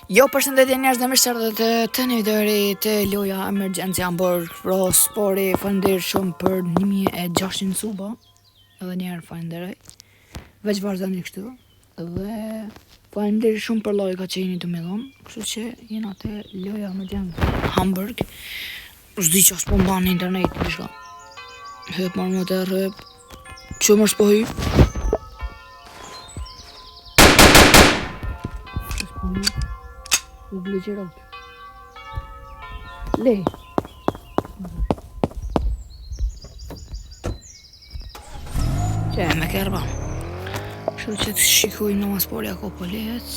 Jo, përshëndetje njerëz dhe mirëserdhët të një videri të loja Emergency Hamburg Pro Spori. Faleminderit shumë për 1600 suba. Edhe njerë falenderoj. Veç vazhdoni kështu. Dhe faleminderit shumë për lajka që jeni të më dhon. Kështu që jena te loja Emergency Hamburg. S'di që s'po mban në internet diçka. Hyp marrë më të rrëp. Që më s'po hyp? U glitcherot. Lej. Që me kërba. Kështu që të shikoj në masporja ko polec.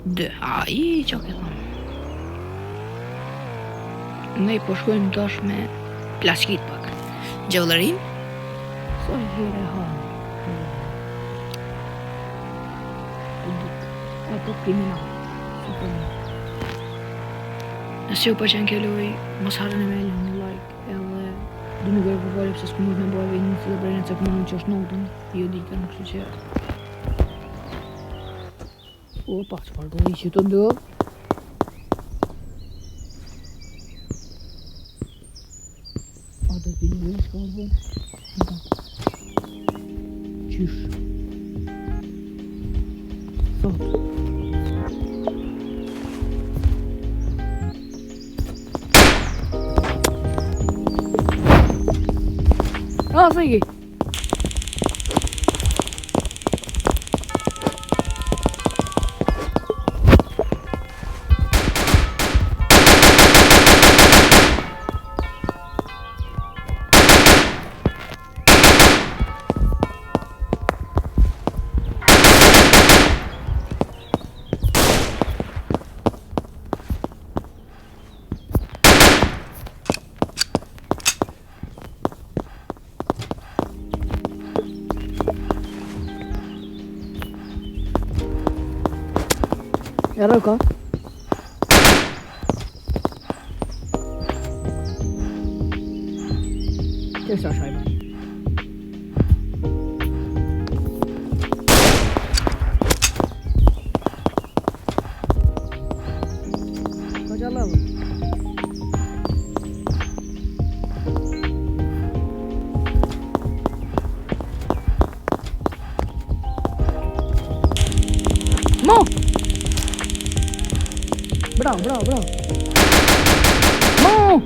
Dë, i që këtë. Ne po shkojmë tash me plaçkit pak. Gjallërin? Sa herë hanë. Ato kriminal. Nëse ju pëlqen kjo lojë, mos harroni me lajk like edhe dini që po vole pse s'kem më bëj një celebrën se më që është notën, ju ditën, kështu që. Opa, çfarë do të të do? A do të vini në shkollë? Çish. Sot. Ah, sei. Era o quê? Que está achando? Pode lá. Mo! Bravo. No!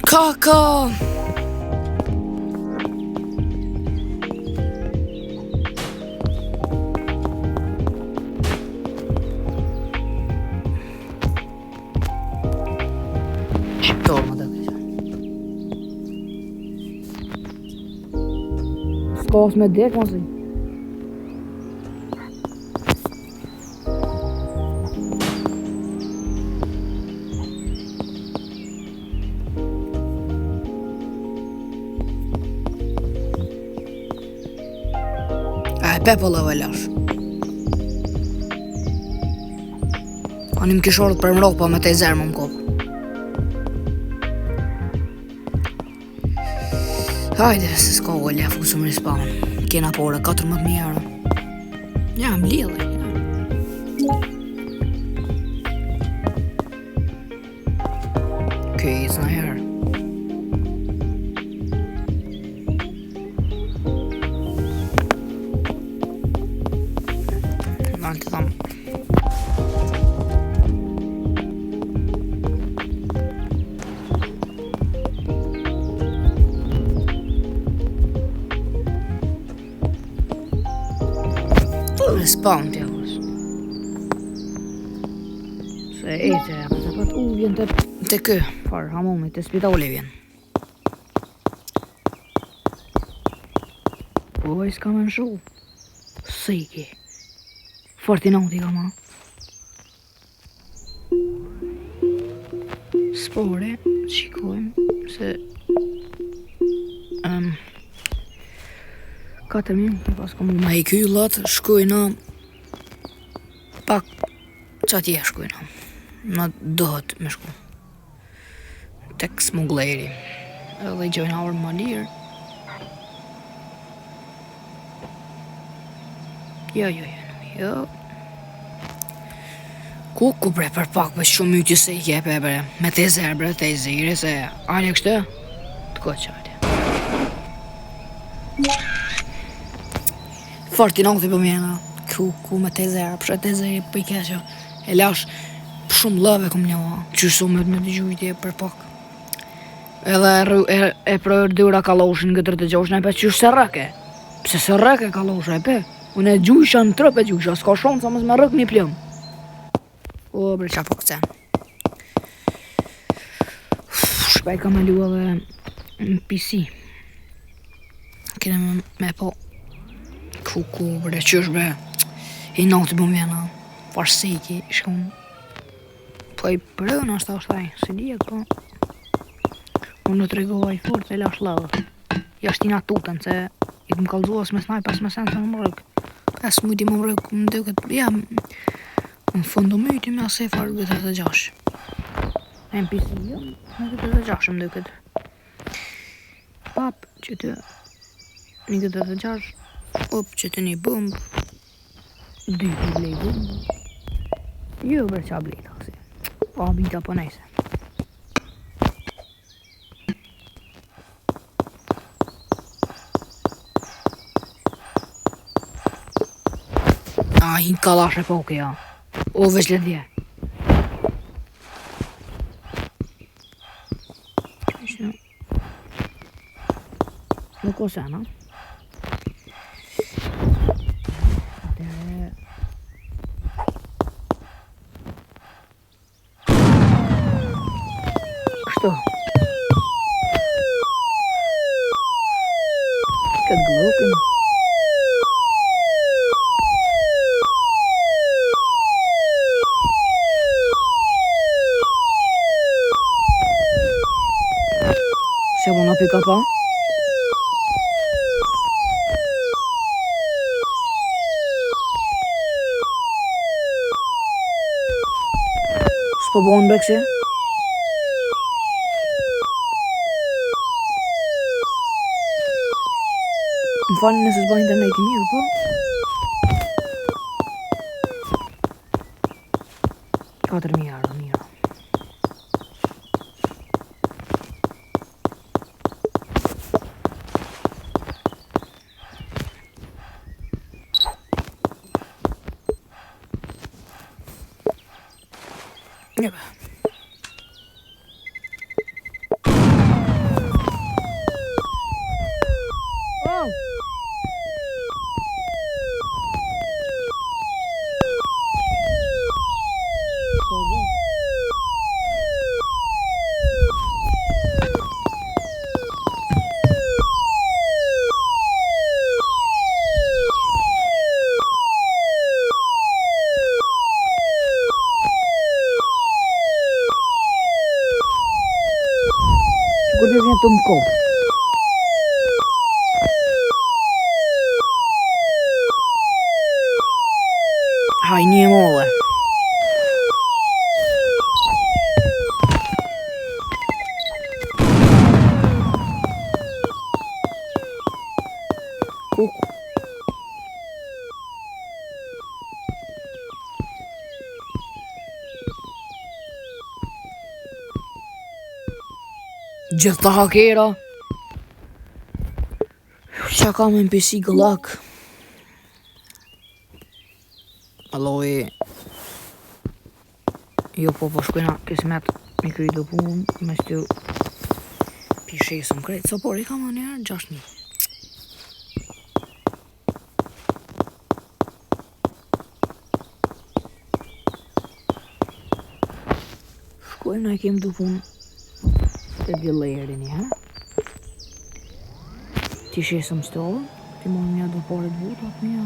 Kaka! Çipto olmadı arkadaşlar. Skos med det kan man säga. Pepolla valash. Anim kishorët për mropa me të zermë më kopë. Hajde, se s'ka gole, fusëm respawn. Kena pore 14.000 euro. Ja, më lidhe. Okay, it's not here. Të thamë. Respawn tjavës. Se ejtë e ka të pat vjen të kë. Farë, hamoni, të spitali vjen. Oj, s'ka me në shu. Sejki. Fortinati ka ma. Spore, shikojmë se 4 minutë pas kom ma i kyllat, shkojna pak qatje shkojna. Na dohet me shku. Tek smugleri. Edhe i gjojnë aur më lirë. Jo. Ku bre për pak për shumë myti se I kepe bre. Me te zer bre, te ziri se ale kështë të koqale. Farti nuk të pëmjena. Ku me te zer, për te ziri për I keqe. E lash shumë lëve këm njoha. Qysu me të gjujtje për pak. Edhe e për dyra kaloshin në gëtër të gjoshin e pe qysh se rëke. Pse se rëke kaloshin e pe. Unë e gjujsha në trëp e gjujsha, s'ka shumë sa mësë me rëk një plëm. O, bre, qa po këcen. Shpej ka me lua dhe në PC. Kene me po. Ku, bre, qysh, bre. I noti bëm vjena. Farsiki, shkon. Po I përën ashtë ashtaj, se dijek, po. Unë në të regova I fort e lash lavë. Jashtina tutën, se I të më kalzua s'me snaj pas me sen se më rëk. As mujti më rëk, më duket, ja, në fundu myti me ase farë gëtër të gjash. E në PC, jo, me gëtër të gjash më duket. Pap, që të një gëtër të gjash, op, që të një bëmb, dy të blej bëmb. Jo, bre, qa blej të kësi. O, bita po nejse. Hinë kalash e poke, ja. O, veç le dje. Nuk o sena. Kështu. Këtë glokën. Se bona pika pa. S'po bon bekse. Më falni nëse s'ba internet I mirë, po. Katër mirë. Ja. Oh. Kur të vjen të më kopë. Haj një molle. Kuku. Gjithë të hakera. Qa kam në PC gëllak. Alloj. Jo po shkojna kismet me kry do pun. Me stjo pishesëm krejt. So por I kam në njerë 6.000. Shkojna I kem do pun. Të dillerin një, ha? Ti shesëm stollë, ti mojnë mja do paret butat mja.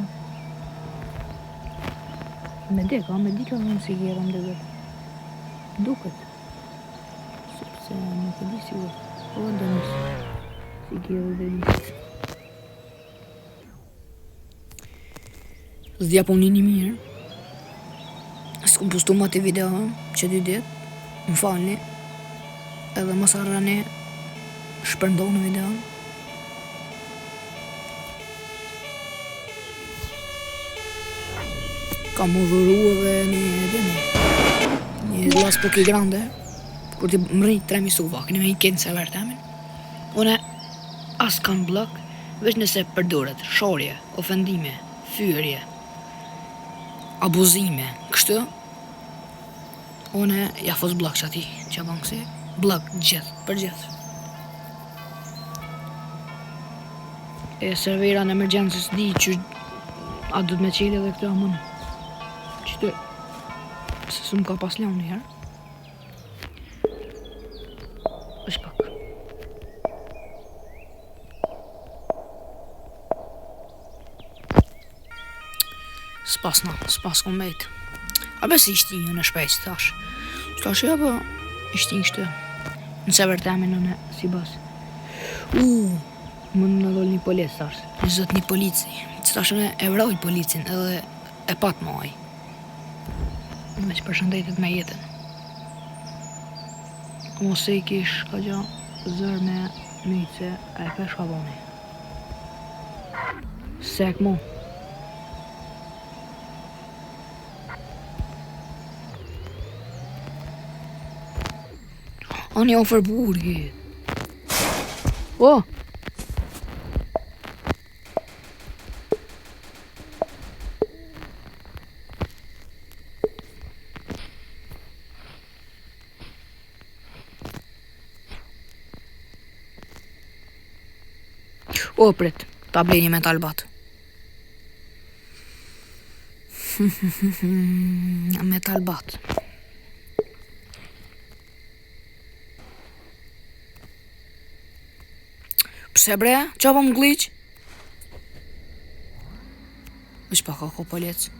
Me dika në si gjerëm dhe vetë. Duket. Sepse nuk e di sigur. Po dhe nësë. Si gjerë dhe disë. Zdja po një mirë. S'kum postu ma të video, që 2 dit. Më falni. Edhe mos harroni shpërndoni videon. Kam udhuru dhe një las pochi grande, kur ti mri 3 misuva, këni me I kenë se vërtemin. Une as kanë blok, veç nëse përduret, shorje, ofendime, fyrje, abuzime, kështu. Une ja fos blok që ati, që banë kësi, blok gjithë, për gjithë. E servera në emergjensës di që a du të me qeli dhe këtë amën. Që të, se së më ka pas leon një herë. është pak. S'pas kom bejt. A besi ishti një në shpejt, thash. Thash ja, po ishti një kështë. Nëse vërtemin në si bas. Më në dollë një polic, thash. Në zët një polici. Që thash në e vroj policin edhe e pat maj. Me që përshëndetit me jetën. Mos e I kish ka gja zër me myce e pesh ka boni. Sek mo. Ani ofër burgi. O! O, prit, ta blej një metal bat. Metal bat. Pse bre, qa po më glitch? Vesh pak ako polic.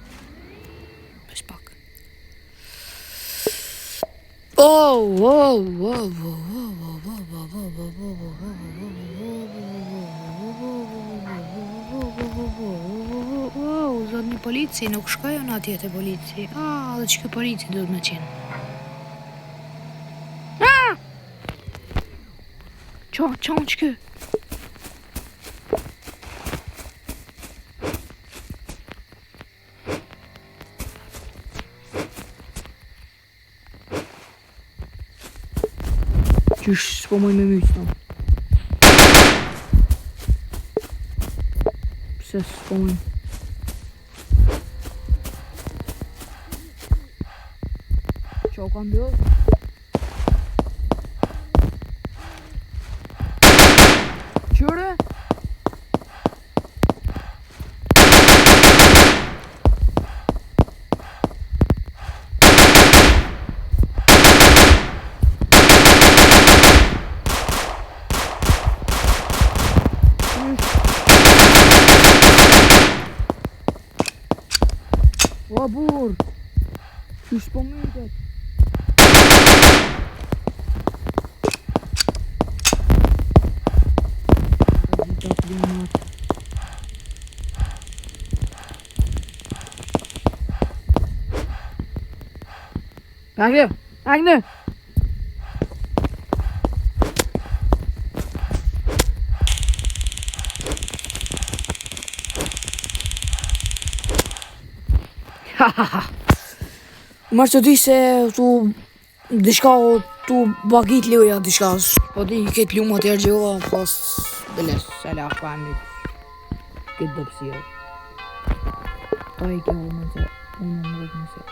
Vesh pak. Zot një polici, nuk shkojon atje te polici. Dhe që kjo polici duhet me qenë. Qa që kjo? Qysh s'po moj me myqë tam. Pse s'po moj? Qa u kam bjot? Qyre? O bur, qysh po mytet? Agne! Marrë që di se tu dishka tu bagit liuja dishka. Po di këtë lumë atë ergjova pas dëles se la pa emri këtë dëpsio. Pa I kjo më që unë më rëtë nëse.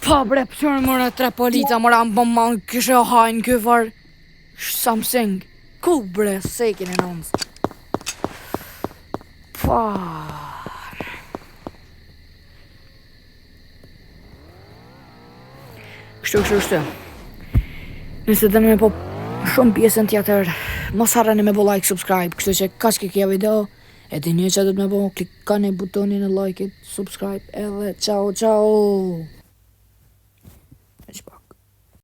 Pa bre, pësërë mëre 3 polica, mëra më kështë e hajnë kjo farë Samsung. Ku bre, sekin e nëndës. Pa. Kështu. Nëse dëni me po shumë pjesën tjetër, mos harroni me bo like, subscribe, kështu që kaq ke kjo video, e dini që do të me bo, klikoni butonin e like-it, subscribe, edhe ciao.